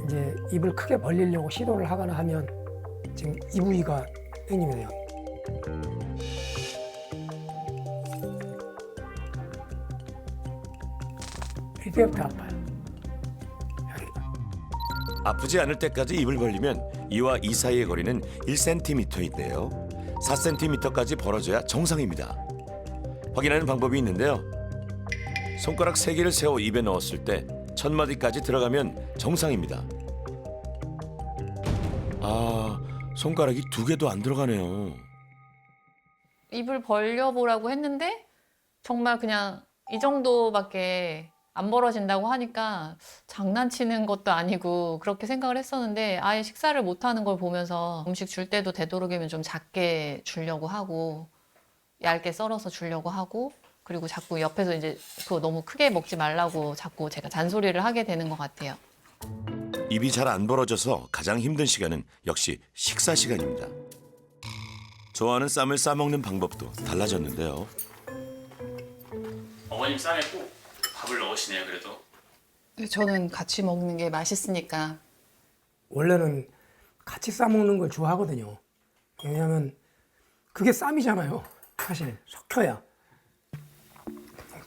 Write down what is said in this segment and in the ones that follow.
이제 입을 크게 벌리려고 시도를 하거나 하면 지금 이 부위가 당기면 돼요. 이때부터 아파요. 여기. 아프지 않을 때까지 입을 벌리면 이와 이 사이의 거리는 1cm인데요. 4cm까지 벌어져야 정상입니다. 확인하는 방법이 있는데요. 손가락 3개를 세워 입에 넣었을 때 첫 마디까지 들어가면 정상입니다. 아, 손가락이 2개도 안 들어가네요. 입을 벌려보라고 했는데 정말 그냥 이 정도밖에 안 벌어진다고 하니까 장난치는 것도 아니고 그렇게 생각을 했었는데 아예 식사를 못하는 걸 보면서 음식 줄 때도 되도록이면 좀 작게 주려고 하고 얇게 썰어서 주려고 하고 그리고 자꾸 옆에서 이제 그거 너무 크게 먹지 말라고 자꾸 제가 잔소리를 하게 되는 것 같아요. 입이 잘 안 벌어져서 가장 힘든 시간은 역시 식사 시간입니다. 좋아하는 쌈을 싸먹는 방법도 달라졌는데요. 어머님 쌈에 꼭 밥을 넣으시네요, 그래도. 저는 같이 먹는 게 맛있으니까. 원래는 같이 싸먹는 걸 좋아하거든요. 왜냐하면 그게 쌈이잖아요. 사실 섞여야.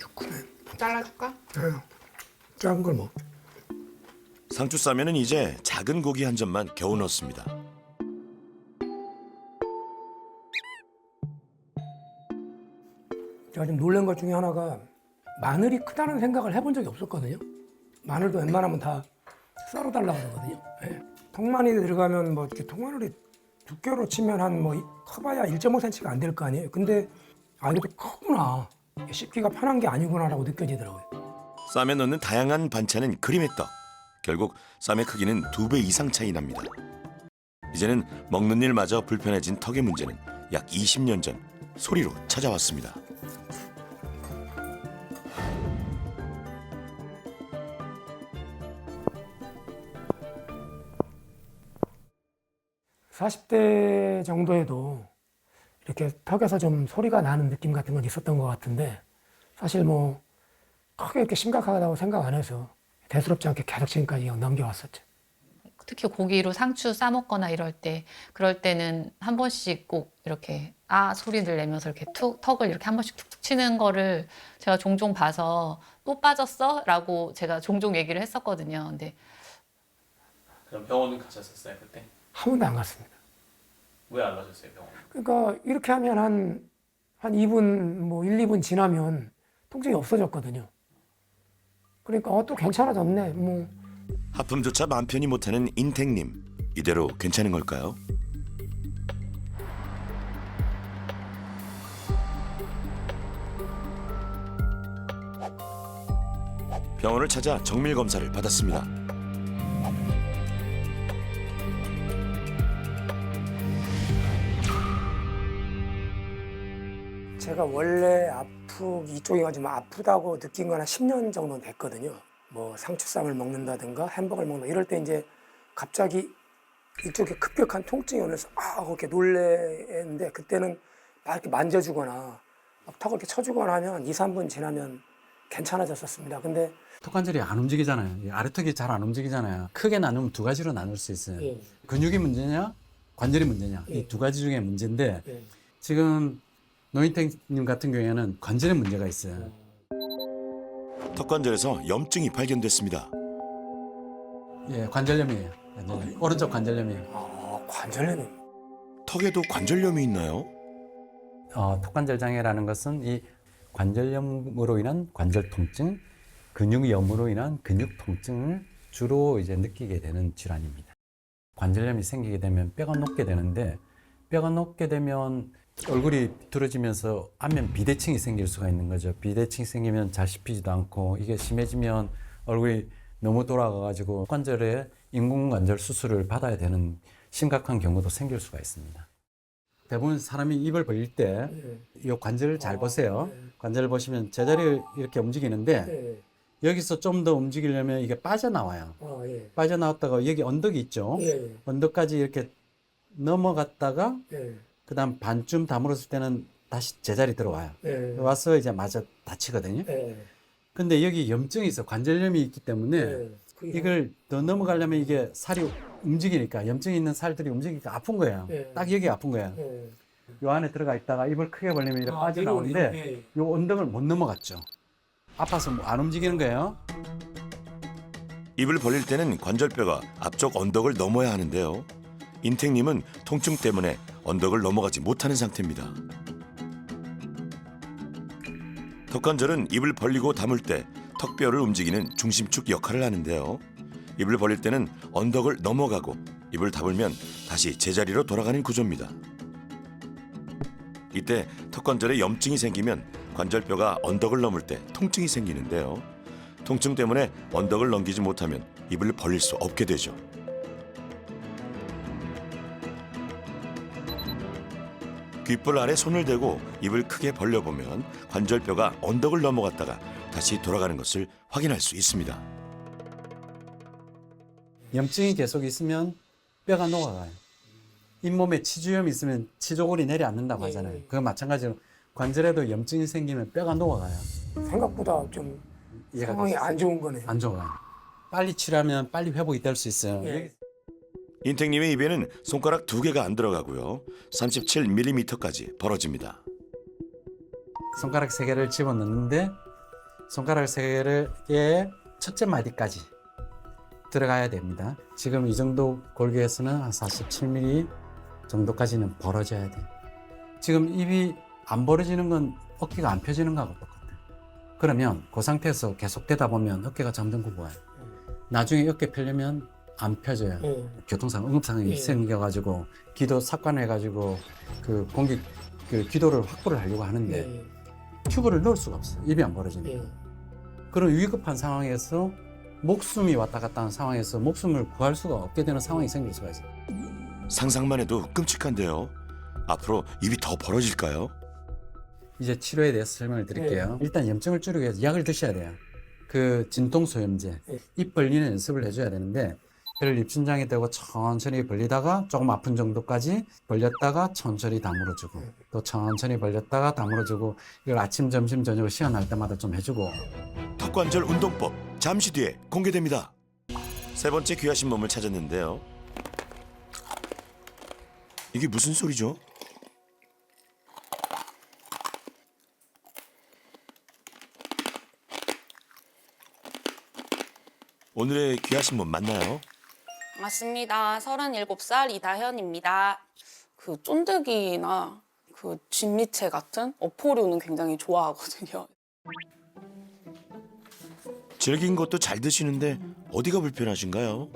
좋구나. 잘라줄까? 네. 작은 걸 먹. 상추 쌈에는 이제 작은 고기 한 점만 겨우 넣습니다. 제가 좀 놀란 것 중에 하나가 마늘이 크다는 생각을 해본 적이 없었거든요. 마늘도 웬만하면 다 썰어달라고 그러거든요. 예. 통마늘이 들어가면 뭐 이렇게 통마늘이 두께로 치면 한 뭐 커봐야 1.5cm가 안 될 거 아니에요. 근데 아 이것도 크구나. 씹기가 편한 게 아니구나라고 느껴지더라고요. 쌈에 넣는 다양한 반찬은 그림의 떡. 결국 쌈의 크기는 2배 이상 차이 납니다. 이제는 먹는 일마저 불편해진 턱의 문제는 약 20년 전 소리로 찾아왔습니다. (40대) 정도에도 이렇게 턱에서 좀 소리가 나는 느낌 같은 건 있었던 것 같은데 사실 뭐 크게 이렇게 심각하다고 생각 안 해서 대수롭지 않게 계속 지금까지 넘겨왔었죠. 특히 고기로 상추 싸 먹거나 이럴 때 그럴 때는 한 번씩 꼭 이렇게 아 소리를 내면서 이렇게 턱을 이렇게 한 번씩 툭툭 치는 거를 제가 종종 봐서 또 빠졌어? 라고 제가 종종 얘기를 했었거든요. 근데 그럼 병원은 가셨었어요, 그때? 한 번도 안 갔습니다. 왜 안 가셨어요, 병원? 그러니까 이렇게 하면 한 2분, 뭐 1, 2분 지나면 통증이 없어졌거든요. 그러니까 또 괜찮아졌네. 뭐 하품조차 맘 편히 못하는 인택님. 이대로 괜찮은 걸까요? 병원을 찾아 정밀 검사를 받았습니다. 제가 원래 이쪽이 좀 아프다고 느낀 건 한 10년 정도 됐거든요. 뭐 상추쌈을 먹는다든가 햄버거를 먹는다 이럴 때 이제 갑자기 이쪽에 급격한 통증이 오면서 아 그렇게 놀래는데 그때는 막 이렇게 만져주거나 막 턱을 이렇게 쳐주거나 하면 2, 3분 지나면 괜찮아졌었습니다. 근데 턱 관절이 안 움직이잖아요. 이 아래턱이 잘 안 움직이잖아요. 크게 나누면 2가지로 나눌 수 있어요. 예. 근육이 문제냐, 관절이 문제냐. 예. 이 2가지 중에 문제인데 예. 지금 노인택님 같은 경우에는 관절에 문제가 있어요. 턱관절에서 염증이 발견됐습니다. 예, 관절염이에요. 관절염. 오른쪽 관절염이에요. 아 관절염이 턱에도 관절염이 있나요? 턱관절 장애라는 것은 이 관절염으로 인한 관절 통증, 근육염으로 인한 근육 통증을 주로 이제 느끼게 되는 질환입니다. 관절염이 생기게 되면 뼈가 녹게 되는데 뼈가 녹게 되면 얼굴이 비틀어지면서 안면 비대칭이 생길 수가 있는 거죠. 비대칭이 생기면 잘 씹히지도 않고 이게 심해지면 얼굴이 너무 돌아가가지고 관절에 인공관절 수술을 받아야 되는 심각한 경우도 생길 수가 있습니다. 대부분 사람이 입을 벌릴 때 이 관절을 잘 보세요. 관절을 보시면 제자리 이렇게 움직이는데 여기서 좀 더 움직이려면 이게 빠져나와요. 빠져나왔다가 여기 언덕이 있죠. 언덕까지 이렇게 넘어갔다가 그 다음 반쯤 다물었을 때는 다시 제자리 들어와요. 와서 이제 맞아 다치거든요. 근데 여기 염증이 있어. 관절염이 있기 때문에 이걸 더 넘어가려면 이게 살이 움직이니까 염증이 있는 살들이 움직이니까 아픈 거예요. 예. 딱 여기 아픈 거예요. 예. 요 안에 들어가 있다가 입을 크게 벌리면 이렇게 아, 빠져나오는데 예. 요 언덕을 못 넘어갔죠. 아파서 안 움직이는 거예요. 입을 벌릴 때는 관절뼈가 앞쪽 언덕을 넘어야 하는데요. 인택님은 통증 때문에 언덕을 넘어가지 못하는 상태입니다. 턱관절은 입을 벌리고 다물 때 턱뼈를 움직이는 중심축 역할을 하는데요. 입을 벌릴 때는 언덕을 넘어가고 입을 다물면 다시 제자리로 돌아가는 구조입니다. 이때 턱관절에 염증이 생기면 관절뼈가 언덕을 넘을 때 통증이 생기는데요. 통증 때문에 언덕을 넘기지 못하면 입을 벌릴 수 없게 되죠. 귓불 아래 손을 대고 입을 크게 벌려보면 관절뼈가 언덕을 넘어갔다가 다시 돌아가는 것을 확인할 수 있습니다. 염증이 계속 있으면 뼈가 녹아가요. 잇몸에 치주염이 있으면 치조골이 내려앉는다고 하잖아요. 그건 마찬가지로 관절에도 염증이 생기면 뼈가 녹아가요. 생각보다 좀 이해가 상황이 되시죠? 안 좋은 거네요. 안 좋아요. 빨리 치료하면 빨리 회복이 될 수 있어요. 예. 인택님의 입에는 손가락 2개가 안 들어가고요. 37mm까지 벌어집니다. 손가락 3개를 집어넣는데 손가락 3개의 첫째 마디까지 들어가야 됩니다. 지금 이 정도 골격에서는 한 47mm 정도까지는 벌어져야 돼요. 지금 입이 안 벌어지는 건 어깨가 안 펴지는 거하고 똑같아요. 그러면 그 상태에서 계속 되다 보면 어깨가 점점 굽어요. 나중에 어깨 펴려면 안 펴져요. 예. 교통상 응급상황이 예. 생겨가지고 기도 삭관해가지고 그 공기 그 기도를 확보를 하려고 하는데 예. 튜브를 넣을 수가 없어요. 입이 안 벌어지니까. 예. 그런 위급한 상황에서 목숨이 왔다 갔다 하는 상황에서 목숨을 구할 수가 없게 되는 상황이 생길 수가 있어요. 상상만 해도 끔찍한데요. 앞으로 입이 더 벌어질까요? 이제 치료에 대해서 설명을 드릴게요. 일단 염증을 줄이기 위해서 약을 드셔야 돼요. 그 진통소염제, 예. 입 벌리는 연습을 해줘야 되는데 혀를 입춘장에 대고 천천히 벌리다가 조금 아픈 정도까지 벌렸다가 천천히 다물어주고 또 천천히 벌렸다가 다물어주고 이걸 아침, 점심, 저녁 시간 날 때마다 좀 해주고 턱관절 운동법 잠시 뒤에 공개됩니다. 세 번째 귀하신 몸을 찾았는데요. 이게 무슨 소리죠? 오늘의 귀하신 몸 맞나요? 맞습니다. 37살 이다현입니다. 그 쫀득이나 그 진미채 같은 어포류는 굉장히 좋아하거든요. 질긴 것도 잘 드시는데 어디가 불편하신가요?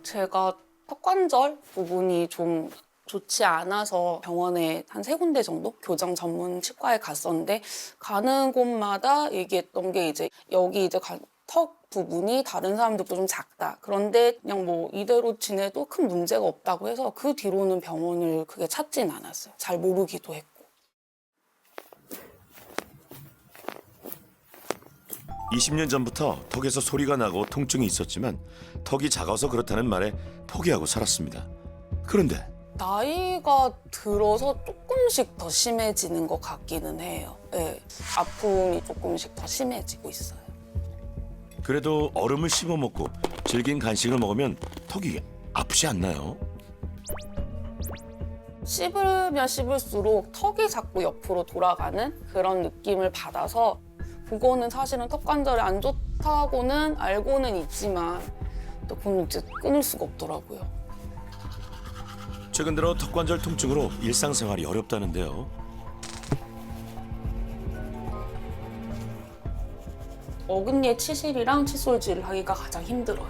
제가 턱관절 부분이 좀 좋지 않아서 병원에 한 3군데 정도 교정 전문 치과에 갔었는데 가는 곳마다 얘기했던 게 이제 여기 이제 턱 부분이 다른 사람들도 좀 작다. 그런데 그냥 뭐 이대로 지내도 큰 문제가 없다고 해서 그 뒤로는 병원을 크게 찾진 않았어요. 잘 모르기도 했고. 20년 전부터 턱에서 소리가 나고 통증이 있었지만 턱이 작아서 그렇다는 말에 포기하고 살았습니다. 그런데 나이가 들어서 조금씩 더 심해지는 것 같기는 해요. 네, 아픔이 조금씩 더 심해지고 있어요. 그래도 얼음을 씹어 먹고 질긴 간식을 먹으면 턱이 아프지 않나요? 씹으면 씹을수록 턱이 자꾸 옆으로 돌아가는 그런 느낌을 받아서 그거는 사실은 턱관절에 안 좋다고는 알고는 있지만 또 그건 이제 끊을 수가 없더라고요. 최근 들어 턱관절 통증으로 일상생활이 어렵다는데요. 어금니에 치실이랑 칫솔질을 하기가 가장 힘들어요.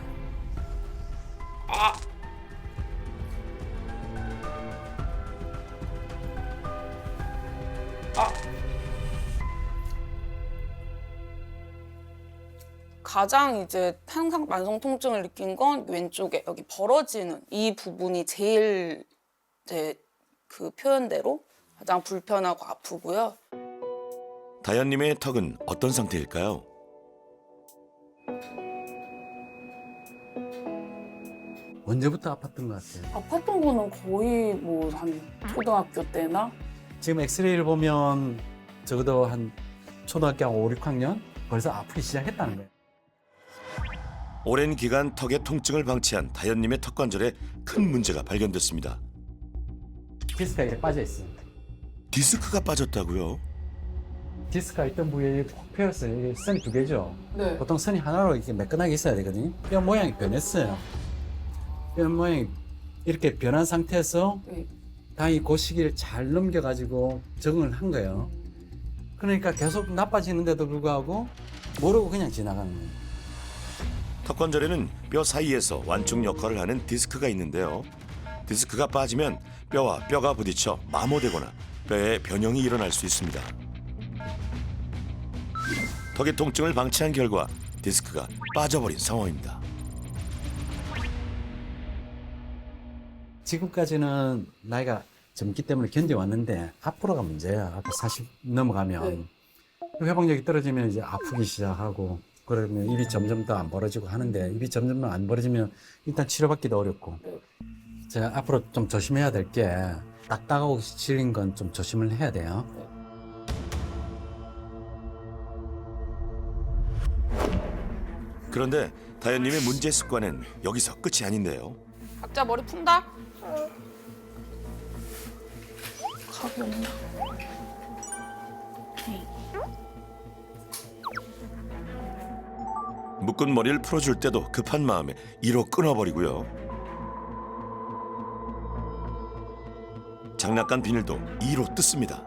가장 이제 항상 만성 통증을 느낀 건 왼쪽에 여기 벌어지는 이 부분이 제일 제 그 표현대로 가장 불편하고 아프고요. 다현님의 턱은 어떤 상태일까요? 언제부터 아팠던 것 같아요? 아팠던 거는 거의 뭐 한 초등학교 때나 지금 엑스레이를 보면 적어도 한 초등학교 5, 6학년 벌써 아프기 시작했다는 거예요. 오랜 기간 턱의 통증을 방치한 다현님의 턱 관절에 큰 문제가 발견됐습니다. 디스크가 이렇게 빠져 있어요. 디스크가 빠졌다고요? 디스크가 있던 부위에 콕 패였어요. 이게 선이 두 개죠. 네. 보통 선이 하나로 이렇게 매끈하게 있어야 되거든요. 뼈 모양이 변했어요. 뼈 모양이 이렇게 변한 상태에서 네. 다행히 그 시기를 잘 넘겨가지고 적응을 한 거예요. 그러니까 계속 나빠지는데도 불구하고 모르고 그냥 지나가는 거예요. 턱 관절에는 뼈 사이에서 완충 역할을 하는 디스크가 있는데요. 디스크가 빠지면 뼈와 뼈가 부딪혀 마모되거나 뼈에 변형이 일어날 수 있습니다. 턱의 통증을 방치한 결과 디스크가 빠져버린 상황입니다. 지금까지는 나이가 젊기 때문에 견뎌왔는데 앞으로가 문제야. 앞으로 40 넘어가면 회복력이 떨어지면 이제 아프기 시작하고 그러면 입이 점점 더 안 벌어지고 하는데 입이 점점 더 안 벌어지면 일단 치료받기도 어렵고 제가 앞으로 좀 조심해야 될 게 딱딱하고 질린 건 좀 조심을 해야 돼요. 그런데 다현님의 문제 습관은 여기서 끝이 아닌데요. 각자 머리 푼다. 각이 없나? 묶은 머리를 풀어줄 때도 급한 마음에 이로 끊어버리고요. 장난감 비닐도 이로 뜯습니다.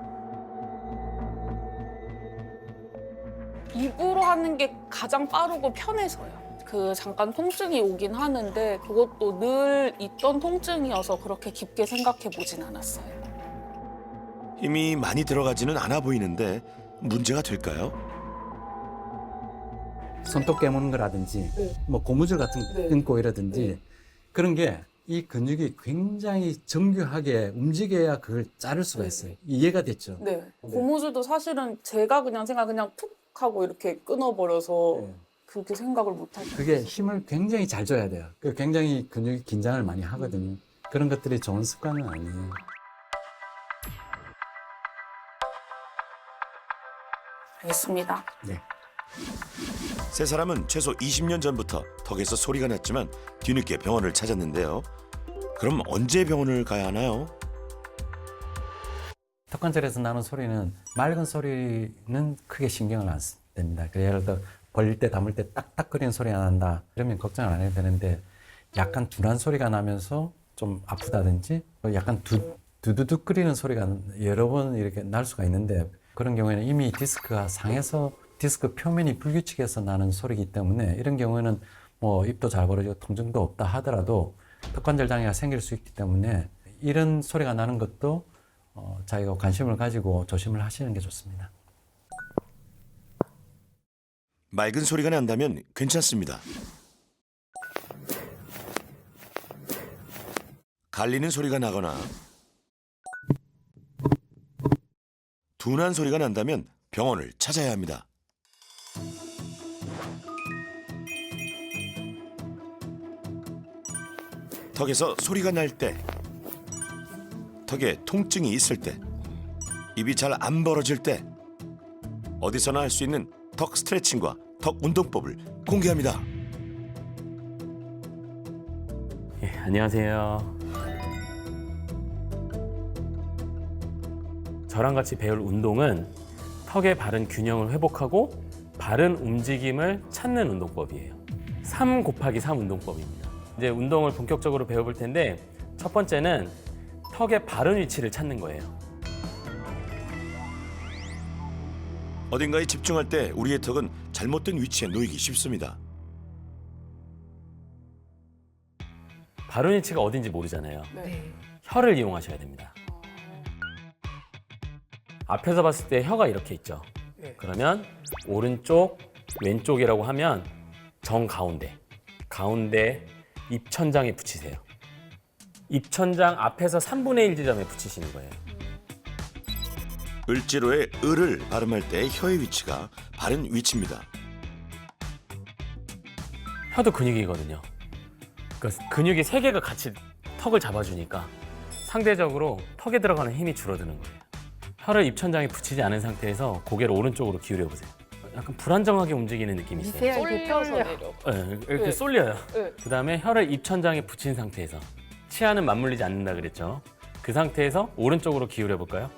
입으로 하는 게 가장 빠르고 편해서요. 그 잠깐 통증이 오긴 하는데 그것도 늘 있던 통증이어서 그렇게 깊게 생각해 보진 않았어요. 힘이 많이 들어가지는 않아 보이는데 문제가 될까요? 손톱 깨무는 거라든지 뭐 고무줄 같은 거 끊고 이러든지 그런 게 이 근육이 굉장히 정교하게 움직여야 그걸 자를 수가 있어요. 이해가 됐죠? 네. 고무줄도 사실은 제가 그냥 툭 하고 이렇게 끊어버려서 그렇게 생각을 못하죠. 그게 힘을 굉장히 잘 줘야 돼요. 그 굉장히 근육이 긴장을 많이 하거든요. 그런 것들이 좋은 습관은 아니에요. 알겠습니다. 네. 세 사람은 최소 20년 전부터 턱에서 소리가 났지만 뒤늦게 병원을 찾았는데요. 그럼 언제 병원을 가야 하나요? 턱관절에서 나는 소리는 맑은 소리는 크게 신경을 안 씁니다. 예를 들어 벌릴 때 담을 때 딱딱거리는 소리가 난다. 그러면 걱정을 안 해도 되는데 약간 둔한 소리가 나면서 좀 아프다든지 약간 두두둑거리는 소리가 여러 번 이렇게 날 수가 있는데 그런 경우에는 이미 디스크가 상해서 디스크 표면이 불규칙해서 나는 소리이기 때문에 이런 경우에는 뭐 입도 잘 벌어지고 통증도 없다 하더라도 턱관절 장애가 생길 수 있기 때문에 이런 소리가 나는 것도 자기가 관심을 가지고 조심을 하시는 게 좋습니다. 맑은 소리가 난다면 괜찮습니다. 갈리는 소리가 나거나 둔한 소리가 난다면 병원을 찾아야 합니다. 턱에서 소리가 날 때, 턱에 통증이 있을 때, 입이 잘 안 벌어질 때 어디서나 할 수 있는 턱 스트레칭과 턱 운동법을 공개합니다. 예, 안녕하세요. 저랑 같이 배울 운동은 턱의 바른 균형을 회복하고 바른 움직임을 찾는 운동법이에요. 3 곱하기 3 운동법입니다. 이제 운동을 본격적으로 배워볼 텐데 첫 번째는 턱의 바른 위치를 찾는 거예요. 어딘가에 집중할 때 우리의 턱은 잘못된 위치에 놓이기 쉽습니다. 바른 위치가 어딘지 모르잖아요. 네. 혀를 이용하셔야 됩니다. 앞에서 봤을 때 혀가 이렇게 있죠. 그러면 오른쪽, 왼쪽이라고 하면 정가운데, 가운데 입천장에 붙이세요. 입천장 앞에서 3분의 1 지점에 붙이시는 거예요. 을지로의 을을 발음할 때 혀의 위치가 바른 위치입니다. 혀도 근육이거든요. 그러니까 근육이 3개가 같이 턱을 잡아주니까 상대적으로 턱에 들어가는 힘이 줄어드는 거예요. 혀를 입천장에 붙이지 않은 상태에서 고개를 오른쪽으로 기울여 보세요. 약간 불안정하게 움직이는 느낌이 있어요. 미세하게 쏠려서 떨려. 내려. 네, 이렇게 네. 쏠려요. 네. 그다음에 혀를 입천장에 붙인 상태에서 치아는 맞물리지 않는다 그랬죠. 그 상태에서 오른쪽으로 기울여 볼까요?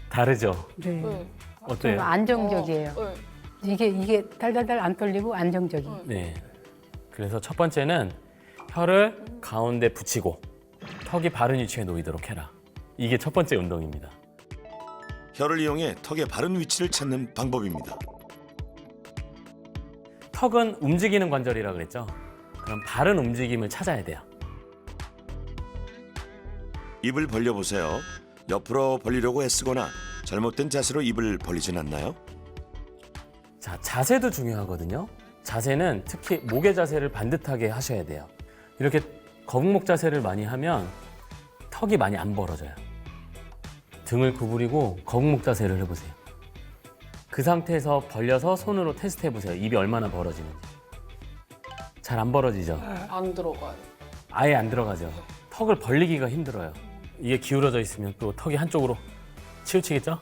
다르죠? 네. 네. 좀 어때요? 안정적이에요. 네. 이게 달달달 안 떨리고 안정적이에요. 네. 그래서 첫 번째는 혀를 가운데 붙이고 턱이 바른 위치에 놓이도록 해라. 이게 첫 번째 운동입니다. 혀를 이용해 턱의 바른 위치를 찾는 방법입니다. 턱은 움직이는 관절이라 그랬죠. 그럼 바른 움직임을 찾아야 돼요. 입을 벌려보세요. 옆으로 벌리려고 애쓰거나 잘못된 자세로 입을 벌리진 않나요? 자, 자세도 중요하거든요. 자세는 특히 목의 자세를 반듯하게 하셔야 돼요. 이렇게 거북목 자세를 많이 하면 턱이 많이 안 벌어져요. 등을 구부리고 거북목 자세를 해보세요. 그 상태에서 벌려서 손으로 테스트 해보세요. 입이 얼마나 벌어지는지. 잘 안 벌어지죠? 안 들어가요. 아예 안 들어가죠. 턱을 벌리기가 힘들어요. 이게 기울어져 있으면 또 턱이 한쪽으로 치우치겠죠?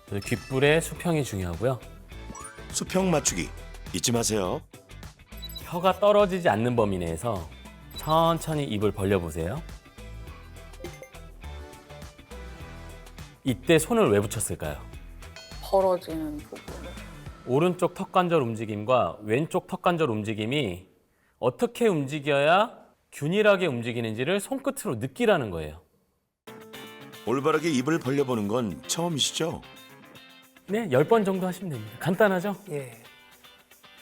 그래서 귓불의 수평이 중요하고요. 수평 맞추기 잊지 마세요. 혀가 떨어지지 않는 범위 내에서 천천히 입을 벌려보세요. 이때 손을 왜 붙였을까요? 벌어지는 부분을. 오른쪽 턱관절 움직임과 왼쪽 턱관절 움직임이 어떻게 움직여야 균일하게 움직이는지를 손끝으로 느끼라는 거예요. 올바르게 입을 벌려보는 건 처음이시죠? 네, 10번 정도 하시면 됩니다. 간단하죠? 예.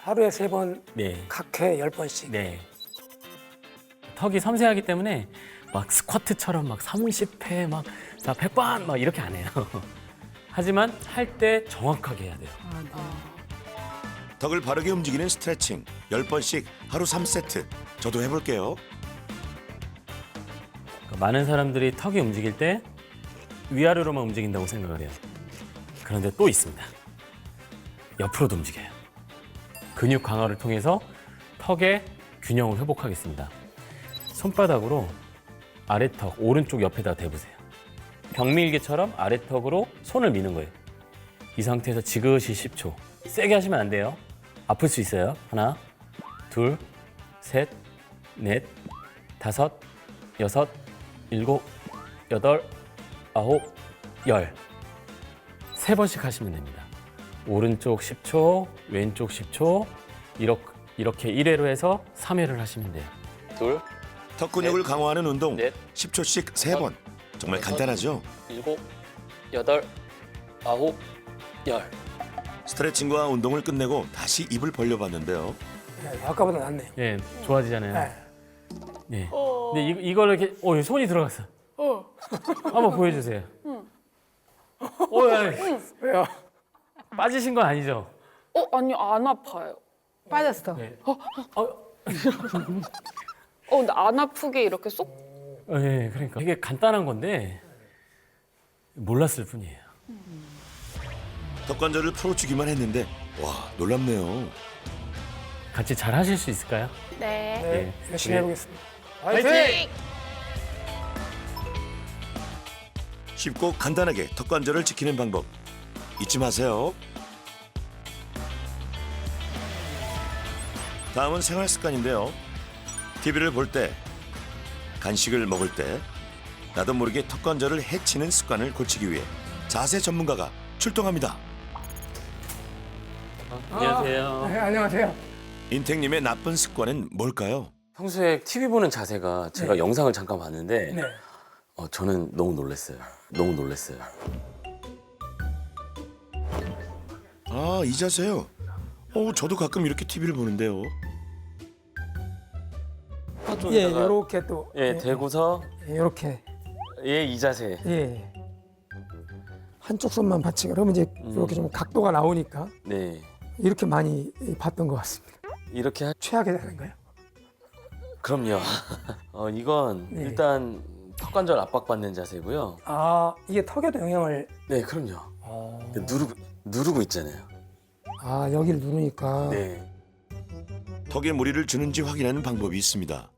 하루에 3번, 네. 각 회 10번씩. 네. 턱이 섬세하기 때문에 막 스쿼트처럼 막 30회 막 자, 100번 막 이렇게 안 해요. 하지만 할 때 정확하게 해야 돼요. 턱을 바르게 움직이는 스트레칭 10번씩 하루 3세트. 저도 해볼게요. 그러니까 많은 사람들이 턱이 움직일 때 위아래로만 움직인다고 생각을 해요. 그런데 또 있습니다. 옆으로도 움직여요. 근육 강화를 통해서 턱의 균형을 회복하겠습니다. 손바닥으로 아래턱 오른쪽 옆에다 대보세요. 병밀개처럼 아래턱으로 손을 미는 거예요. 이 상태에서 지그시 10초. 세게 하시면 안 돼요. 아플 수 있어요. 하나, 둘, 셋, 넷, 다섯, 여섯, 일곱, 여덟, 아홉, 열. 3번씩 하시면 됩니다. 오른쪽 10초, 왼쪽 10초, 이렇게 1회로 해서 3회를 하시면 돼요. 둘, 턱 근육을 강화하는 운동 넷, 10초씩 3번. 정말 간단하죠? 일곱, 여덟, 아홉, 열. 스트레칭과 운동을 끝내고 다시 입을 벌려봤는데요. 예, 아까보다 낫네요. 예, 좋아지잖아요. 네. 예. 근데 이걸 이렇게, 손이 들어갔어. 한번 보여주세요. 왜요? 빠지신 거 아니죠? 아니, 안 아파요. 빠졌어. 네. 근데 안 아프게 이렇게 쏙. 예, 그러니까 이게 간단한 건데 몰랐을 뿐이에요. 턱 관절을 풀어주기만 했는데 와 놀랍네요. 같이 잘 하실 수 있을까요? 네. 네, 열심히 네. 해보겠습니다. 화이팅! 쉽고 간단하게 턱 관절을 지키는 방법 잊지 마세요. 다음은 생활 습관인데요. TV를 볼 때, 간식을 먹을 때 나도 모르게 턱 관절을 해치는 습관을 고치기 위해 자세 전문가가 출동합니다. 안녕하세요. 네, 안녕하세요. 인택님의 나쁜 습관은 뭘까요? 평소에 TV 보는 자세가 제가 영상을 잠깐 봤는데 네. 저는 너무 놀랐어요. 너무 놀랐어요. 아, 이 자세요. 저도 가끔 이렇게 TV를 보는데요. 예, 요렇게 또. 대고서 요렇게. 이 자세. 예. 한쪽 손만 받치고 그러면 이제 이렇게 좀 각도가 나오니까 네. 이렇게 많이 봤던 것 같습니다. 이렇게 최악의 자세인가요? 그럼요. 이건 네. 일단 턱관절 압박받는 자세고요. 아, 이게 턱에도 영향을. 네, 그럼요. 누르고 있잖아요. 아, 여기를 누르니까. 네. 턱에 무리를 주는지 확인하는 방법이 있습니다.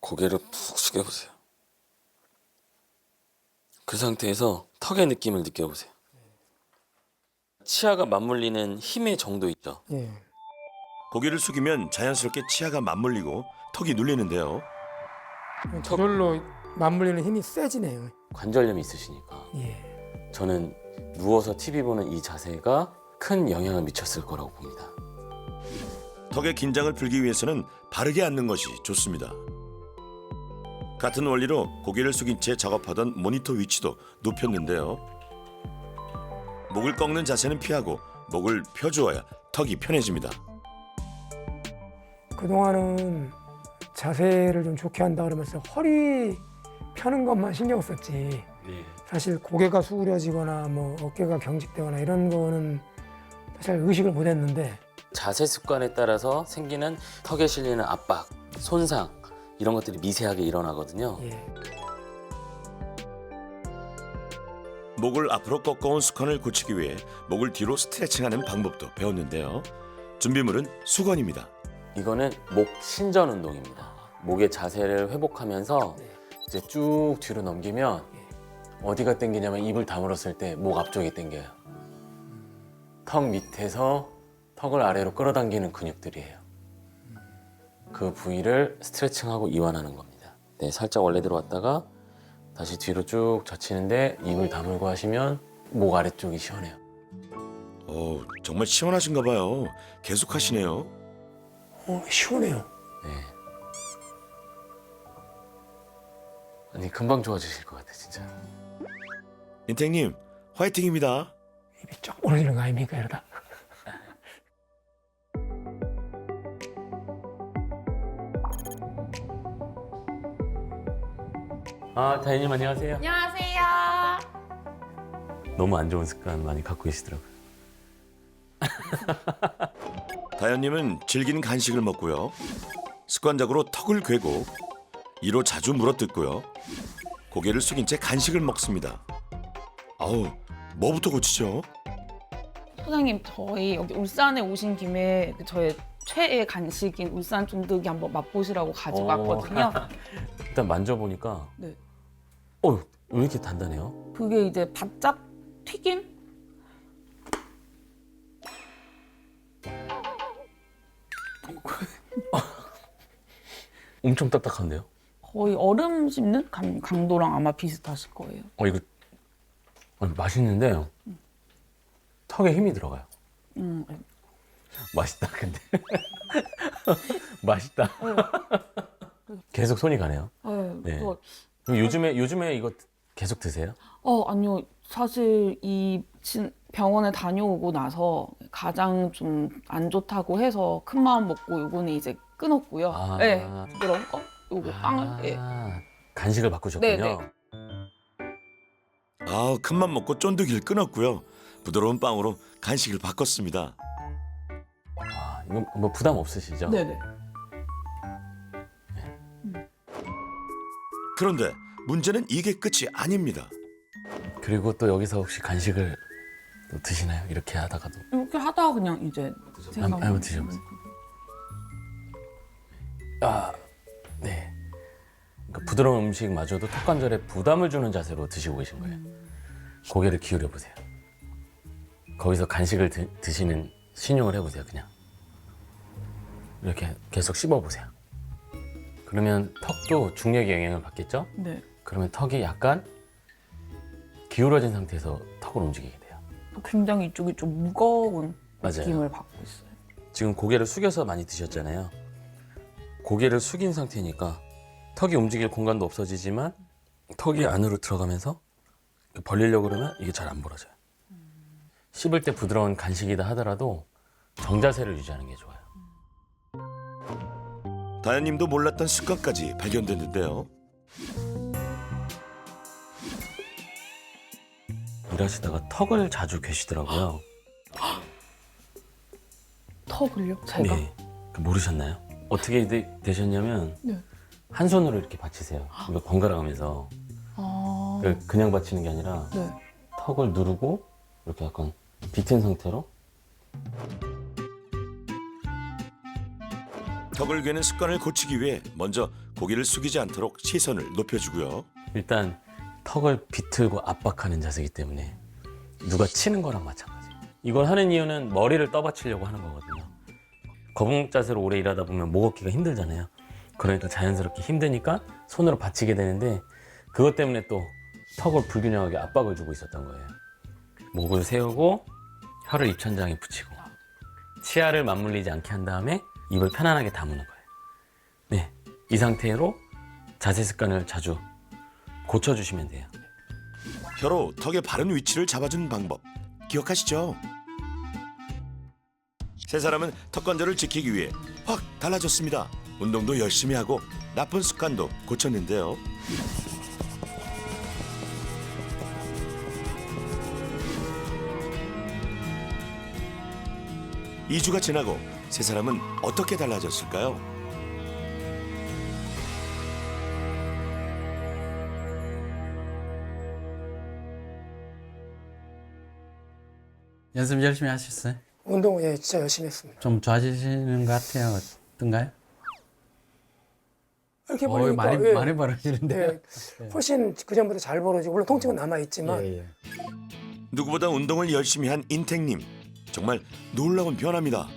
고개를 푹 숙여보세요. 그 상태에서 턱의 느낌을 느껴보세요. 치아가 맞물리는 힘의 정도 있죠. 예. 고개를 숙이면 자연스럽게 치아가 맞물리고 턱이 눌리는데요. 저절로 맞물리는 힘이 세지네요. 관절염이 있으시니까. 예. 저는 누워서 TV 보는 이 자세가 큰 영향을 미쳤을 거라고 봅니다. 턱의 긴장을 풀기 위해서는 바르게 앉는 것이 좋습니다. 같은 원리로 고개를 숙인 채 작업하던 모니터 위치도 높였는데요. 목을 꺾는 자세는 피하고 목을 펴주어야 턱이 편해집니다. 그동안은 자세를 좀 좋게 한다 그러면서 허리 펴는 것만 신경 썼지. 사실 고개가 수그려지거나 뭐 어깨가 경직되거나 이런 거는 사실 의식을 못 했는데 자세 습관에 따라서 생기는 턱에 실리는 압박, 손상 이런 것들이 미세하게 일어나거든요. 예. 목을 앞으로 꺾어온 습관을 고치기 위해 목을 뒤로 스트레칭하는 방법도 배웠는데요. 준비물은 수건입니다. 이거는 목 신전 운동입니다. 목의 자세를 회복하면서 이제 쭉 뒤로 넘기면 어디가 당기냐면 입을 다물었을 때 목 앞쪽이 당겨요. 턱 밑에서 턱을 아래로 끌어당기는 근육들이에요. 그 부위를 스트레칭하고 이완하는 겁니다. 네, 살짝 원래대로 왔다가 다시 뒤로 쭉 젖히는데 입을 다물고 하시면 목 아래쪽이 시원해요. 정말 시원하신가 봐요. 계속 하시네요. 시원해요. 네. 아니 금방 좋아지실 것 같아 진짜. 인택님 화이팅입니다. 입이 쫙 벌어지는 거 아닙니까 이러다. 아, 다현님 안녕하세요. 안녕하세요. 너무 안 좋은 습관 많이 갖고 계시더라고요. 다현님은 질긴 간식을 먹고요. 습관적으로 턱을 괴고 이로 자주 물어뜯고요. 고개를 숙인 채 간식을 먹습니다. 아우, 뭐부터 고치죠? 소장님, 저희 여기 울산에 오신 김에 저의 최애 간식인 울산 쫀득이 한번 맛보시라고 가지고 왔거든요. 일단 만져보니까 네. 왜 이렇게 단단해요? 그게 이제 바짝 튀김? 엄청 딱딱한데요? 거의 얼음 씹는 강도랑 아마 비슷하실 거예요. 이거 맛있는데 턱에 힘이 들어가요. 맛있다 근데 맛있다. 계속 손이 가네요. 네. 그래서 그럼 요즘에 이거 계속 드세요? 아니요. 사실 이 병원에 다녀오고 나서 가장 좀 안 좋다고 해서 큰 마음 먹고 요거는 이제 끊었고요. 아. 네. 부드러운 거? 요거 빵. 예. 간식을 바꾸셨군요. 네네. 큰맘 먹고 쫀득이를 끊었고요. 부드러운 빵으로 간식을 바꿨습니다. 이건 뭐 부담 없으시죠? 네네. 그런데 문제는 이게 끝이 아닙니다. 그리고 또 여기서 혹시 간식을 또 드시나요? 이렇게 하다가도 이렇게 하다가 그냥 이제 한번 드셔보세요. 네. 그러니까 부드러운 음식마저도 턱관절에 부담을 주는 자세로 드시고 계신 거예요. 고개를 기울여 보세요. 거기서 간식을 드시는 신용을 해보세요. 그냥 이렇게 계속 씹어보세요. 그러면 턱도 중력의 영향을 받겠죠? 네. 그러면 턱이 약간 기울어진 상태에서 턱을 움직이게 돼요. 굉장히 이쪽이 좀 무거운 맞아요. 느낌을 받고 있어요. 지금 고개를 숙여서 많이 드셨잖아요. 고개를 숙인 상태니까 턱이 움직일 공간도 없어지지만 턱이 안으로 들어가면서 벌리려고 그러면 이게 잘 안 벌어져요. 씹을 때 부드러운 간식이다 하더라도 정자세를 유지하는 게 좋아요. 다현님도 몰랐던 습관까지 발견됐는데요. 일하시다가 턱을 자주 괴시더라고요. 턱을요? 제가? 네. 모르셨나요? 어떻게 되셨냐면 네. 한 손으로 이렇게 받치세요. 이거 번갈아 가면서 그냥 받치는 게 아니라 네. 턱을 누르고 이렇게 약간 비튼 상태로 턱을 괴는 습관을 고치기 위해 먼저 고개를 숙이지 않도록 시선을 높여주고요. 일단 턱을 비틀고 압박하는 자세이기 때문에 누가 치는 거랑 마찬가지예요. 이걸 하는 이유는 머리를 떠받치려고 하는 거거든요. 거북목 자세로 오래 일하다 보면 목 얻기가 힘들잖아요. 그러니까 자연스럽게 힘드니까 손으로 받치게 되는데 그것 때문에 또 턱을 불균형하게 압박을 주고 있었던 거예요. 목을 세우고 혀를 입천장에 붙이고 치아를 맞물리지 않게 한 다음에 입을 편안하게 다무는 거예요. 네, 이 상태로 자세 습관을 자주 고쳐주시면 돼요. 혀로 턱의 바른 위치를 잡아준 방법 기억하시죠? 세 사람은 턱 관절을 지키기 위해 확 달라졌습니다. 운동도 열심히 하고 나쁜 습관도 고쳤는데요. 이 주가 지나고 세 사람은 어떻게 달라졌을까요? 연습 열심히 하셨어요? 운동 예, 진짜 열심히 했습니다. 좀 좋아지시는 것 같아요. 어떤가요? 이렇게 보니까 많이 벌어지는데요. 훨씬 그 전보다 잘 벌어지고 물론 통증은 남아 있지만 예. 누구보다 운동을 열심히 한 인택님. 정말 놀라운 변화입니다.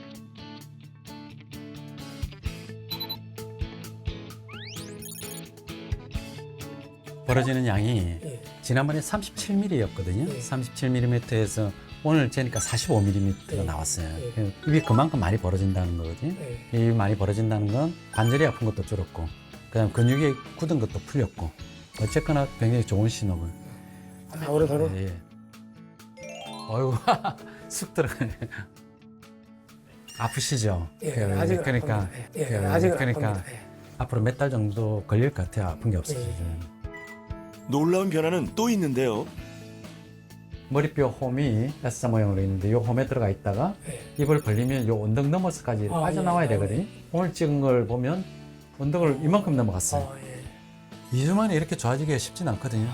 벌어지는 양이 예. 지난번에 37mm였거든요. 예. 37mm에서 오늘 재니까 45mm가 예. 나왔어요. 예. 입이 그만큼 많이 벌어진다는 거거든요. 예. 입이 많이 벌어진다는 건 관절이 아픈 것도 줄었고, 그다음 근육이 굳은 것도 풀렸고, 어쨌거나 굉장히 좋은 신호를. 오늘 바로 예. 어이구, 쑥 들어가네. 아프시죠? 예, 아직은 그러니까, 아픕니다. 예, 아직은 그러니까 아픕니다. 예. 앞으로 몇 달 정도 걸릴 것 같아요. 아픈 게 없어지죠. 놀라운 변화는 또 있는데요. 머리뼈 홈이 S자 모양으로 있는데 이 홈에 들어가 있다가 예. 입을 벌리면 이 언덕 넘어서까지 아, 빠져나와야 예. 되거든요. 오늘 찍은 걸 보면 언덕을 이만큼 넘어갔어요. 예. 2주 만에 이렇게 좋아지기가 쉽진 않거든요.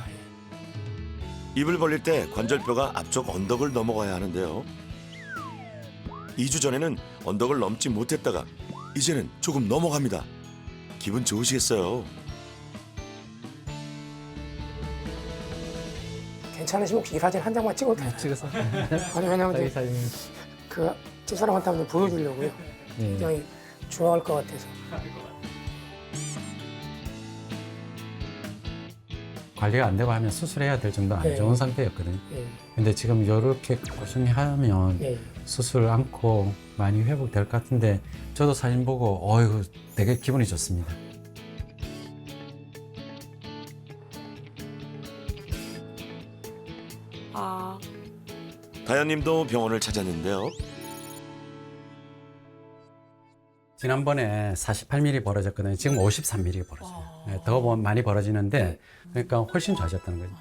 입을 벌릴 때 관절뼈가 앞쪽 언덕을 넘어가야 하는데요. 2주 전에는 언덕을 넘지 못했다가 이제는 조금 넘어갑니다. 기분 좋으시겠어요? 괜찮으시면 혹시 이 사진 한 장만 찍어도 되나요? 찍어서 아니 왜냐면 자기 이제 사진. 그 집사람한테 한번 보여주려고요. 예. 굉장히 좋아할 것 같아서. 관리가 안 되고 하면 수술해야 될 정도 안 예. 좋은 상태였거든요. 예. 근데 지금 이렇게 꾸준히 하면 예. 수술 않고 많이 회복될 것 같은데 저도 사진 보고 어이구 되게 기분이 좋습니다. 아, 다현님도 병원을 찾았는데요. 지난번에 48mm 벌어졌거든요. 지금 53mm 벌어져요. 네, 더 많이 벌어지는데 그러니까 훨씬 좋아졌다는 거죠.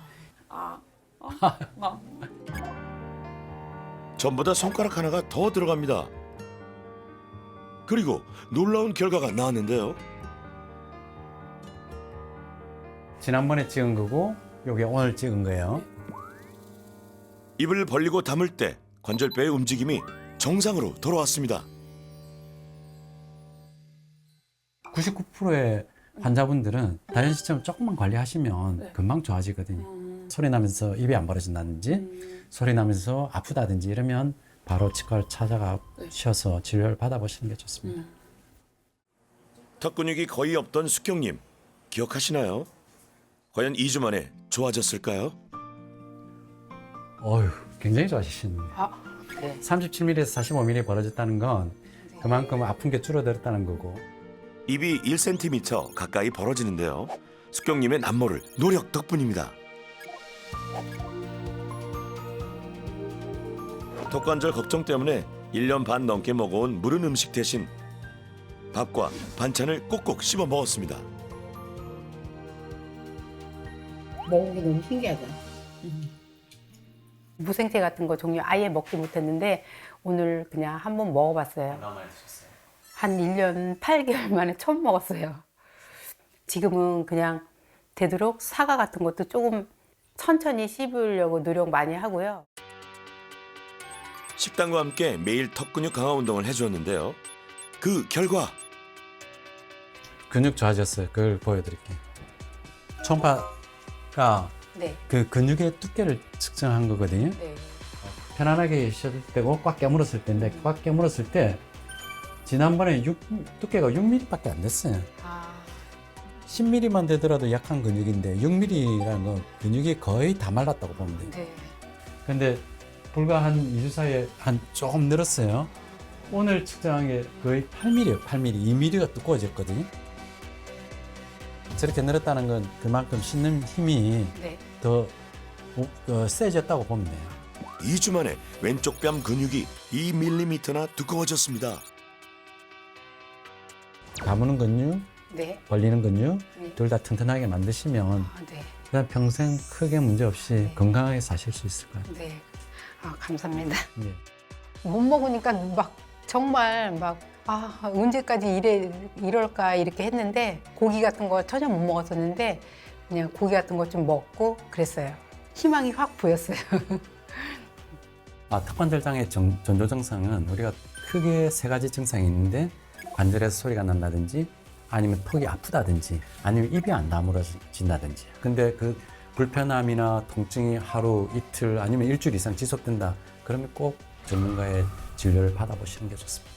전보다 손가락 하나가 더 들어갑니다. 그리고 놀라운 결과가 나왔는데요. 지난번에 찍은 거고 요게 오늘 찍은 거예요. 입을 벌리고 담을 때 관절뼈의 움직임이 정상으로 돌아왔습니다. 99%의 환자분들은 다현 씨처럼 조금만 관리하시면 금방 좋아지거든요. 소리 나면서 입이 안 벌어진다든지 소리 나면서 아프다든지 이러면 바로 치과를 찾아가셔서 치료를 받아보시는 게 좋습니다. 턱 근육이 거의 없던 숙경님 기억하시나요? 과연 2주 만에 좋아졌을까요? 어휴, 굉장히 좋아지시는데. 네. 37mm에서 45mm 벌어졌다는 건 그만큼 아픈 게 줄어들었다는 거고. 입이 1cm 가까이 벌어지는데요. 숙경님의 남모를 노력 덕분입니다. 턱관절 걱정 때문에 1년 반 넘게 먹어온 무른 음식 대신 밥과 반찬을 꼭꼭 씹어 먹었습니다. 먹는 게 너무 신기하다. 무생채 같은 거 종류 아예 먹지 못했는데 오늘 그냥 한번 먹어봤어요. 얼마 만에 드셨어요? 한 1년 8개월 만에 처음 먹었어요. 지금은 그냥 되도록 사과 같은 것도 조금 천천히 씹으려고 노력 많이 하고요. 식단과 함께 매일 턱 근육 강화 운동을 해주었는데요. 그 결과 근육 좋아졌어요. 그걸 보여드릴게요. 초음파가 네. 그 근육의 두께를 측정한 거거든요. 네. 편안하게 계셨을 때고 꽉 깨물었을 때인데 꽉 깨물었을 때 지난번에 두께가 6mm밖에 안 됐어요. 아, 10mm만 되더라도 약한 근육인데 6mm라는 건 근육이 거의 다 말랐다고 보면 돼요. 네. 근데 불과 한 2주 사이에 한 조금 늘었어요. 오늘 측정한 게 거의 8mm예요. 8mm. 2mm가 두꺼워졌거든요. 저렇게 늘었다는 건 그만큼 씻는 힘이 네. 더 세졌다고 보면 돼요. 2주 만에 왼쪽 뺨 근육이 2mm나 두꺼워졌습니다. 다무는 근육, 네. 벌리는 근육 네. 둘 다 튼튼하게 만드시면 아, 네. 그냥 평생 크게 문제 없이 건강하게 사실 수 있을 거예요. 네. 아, 감사합니다. 네. 못 먹으니까 막 정말 막 아, 언제까지 이럴까 이렇게 했는데 고기 같은 거 전혀 못 먹었었는데 그냥 고기 같은 거 좀 먹고 그랬어요. 희망이 확 보였어요. 턱관절 장애 전조 증상은 우리가 크게 3가지 증상이 있는데 관절에서 소리가 난다든지 아니면 턱이 아프다든지 아니면 입이 안 다물어진다든지. 근데 그 불편함이나 통증이 하루, 이틀 아니면 일주일 이상 지속된다. 그러면 꼭 전문가의 진료를 받아보시는 게 좋습니다.